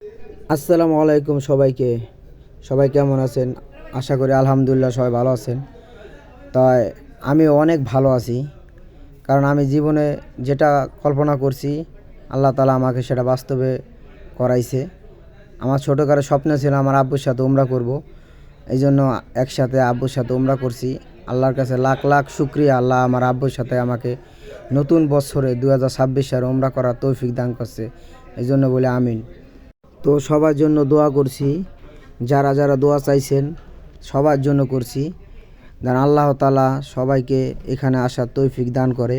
আসসালামু আলাইকুম সবাইকে। সবাই কেমন আছেন? আশা করি আলহামদুলিল্লাহ সবাই ভালো আছেন। তাই আমি অনেক ভালো আছি, কারণ আমি জীবনে যেটা কল্পনা করছি আল্লাহ তাআলা আমাকে সেটা বাস্তবে করাইছে। আমার ছোটোকালে স্বপ্ন ছিল আমার আব্বুর সাথে উমরা করব, এই জন্য একসাথে আব্বুর সাথে উমরা করছি। আল্লাহর কাছে লাখ লাখ শুক্রিয়া, আল্লাহ আমার আব্বুর সাথে আমাকে নতুন বছরে 2026 সালে উমরা করার তৌফিক দান করছে, এই জন্য বলে আমিন। তো সবার জন্য দোয়া করছি, যারা যারা দোয়া চাইছেন সবার জন্য করছি, যেন আল্লাহ তাআলা সবাইকে এখানে আসার তৌফিক দান করে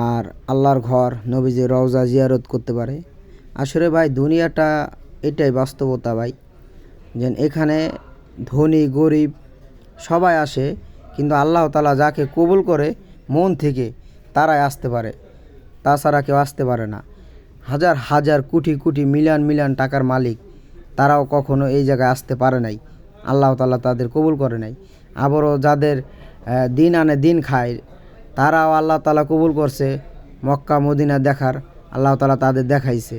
আর আল্লাহর ঘর নবীজির রওজা জিয়ারত করতে পারে। আসলে ভাই দুনিয়াটা এটাই বাস্তবতা ভাই, যে এখানে ধনী গরিব সবাই আসে, কিন্তু আল্লাহ তাআলা যাকে কবুল করে মন থেকে তারাই আসতে পারে, তাছাড়া কেউ আসতে পারে না। হাজার হাজার কোটি কোটি মিলিয়ন মিলিয়ন টাকার মালিক তারাও কখনো এই জায়গায় আসতে পারে নাই, আল্লাহ তাআলা তাদের কবুল করে নাই। আবারও যাদের দিন আনে দিন খায় তারাও আল্লাহ তাআলা কবুল করছে, মক্কা মদিনা দেখার আল্লাহ তাআলা তাদের দেখাইছে।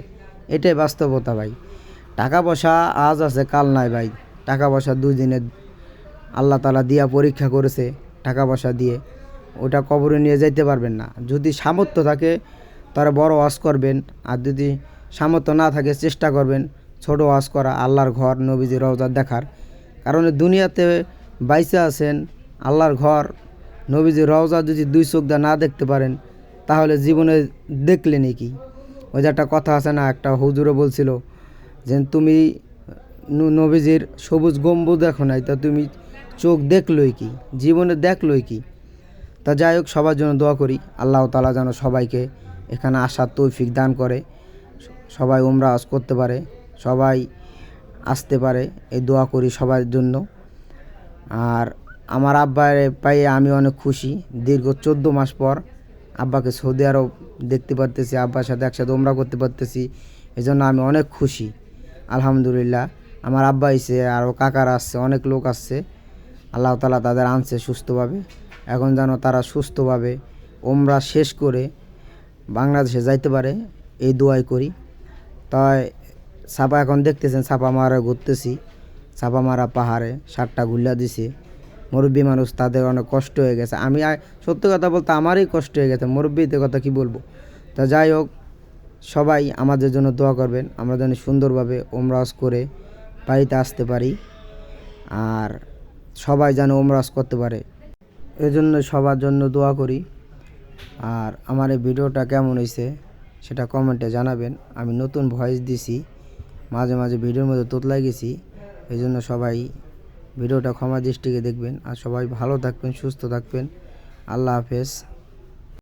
এটাই বাস্তবতা ভাই। টাকা পয়সা আজ আছে কাল নাই ভাই, টাকা পয়সা 2 দিনে আল্লাহ তাআলা দিয়া পরীক্ষা করেছে, টাকা পয়সা দিয়ে ওটা কবরে নিয়ে যাইতে পারবেন না। যদি সামর্থ্য থাকে তারা বড় ওয়াজ করবেন, আর যদি সামর্থ্য না থাকে চেষ্টা করবেন ছোট ওয়াজ করা, আল্লাহর ঘর নবীজির রওজা দেখার। কারণ দুনিয়াতে বাইসে আছেন, আল্লাহর ঘর নবীজির রওজা যদি 2 চোখ দিয়ে না দেখতে পারেন তাহলে জীবনে দেখলেনই কি? ওই যে একটা কথা আছে না, একটা হুজুরও বলছিল যে তুমি নবীজির সবুজ গম্বুজ দেখো নাই, তা তুমি চোখ দেখলই কি, জীবনে দেখলই কি? তা যাই হোক, সবার জন্য দোয়া করি আল্লাহ তাআলা যেন সবাইকে এখানে আসার তৌফিক দান করে, সবাই উমরা হজ করতে পারে, সবাই আসতে পারে, এই দোয়া করি সবার জন্য। আর আমার আব্বারে পাইয়ে আমি অনেক খুশি। দীর্ঘ 14 মাস পর আব্বাকে সৌদি আরব দেখতে পারতেছি, আব্বার সাথে একসাথে উমরা করতে পারতেছি, এই জন্য আমি অনেক খুশি আলহামদুলিল্লাহ। আমার আব্বা এসে আরও কাকারা আসছে, অনেক লোক আসছে, আল্লাহ তাআলা তাদের আনছে সুস্থভাবে। এখন যেন তারা সুস্থভাবে উমরা শেষ করে বাংলাদেশে যাইতে পারে, এই দোয়াই করি। তাই ছাপা এখন দেখতেছেন ছাপা মারা ঘুরতেছি, ছাপা মারা পাহাড়ে 7টা ঘুরলা দিছে। মুরব্বী মানুষ, তাদের অনেক কষ্ট হয়ে গেছে। আমি সত্য কথা বলতে আমারই কষ্ট হয়ে গেছে, মুরব্বীদের কথা কি বলবো। তা যাই হোক, সবাই আমাদের জন্য দোয়া করবেন, আমরা যেন সুন্দরভাবে উমরা হজ করে বাড়িতে আসতে পারি, আর সবাই যেন উমরা হজ করতে পারে, এজন্য সবার জন্য দোয়া করি। আর আমার এই ভিডিওটা কেমন হয়েছে সেটা কমেন্টে জানাবেন। আমি নতুন ভয়েস দিছি, মাঝে মাঝে ভিডিওর মধ্যে তোতলাই গেছি, এই জন্য সবাই ভিডিওটা ক্ষমা দৃষ্টিকে দেখবেন। আর সবাই ভালো থাকবেন, সুস্থ থাকবেন। আল্লাহ হাফেজ।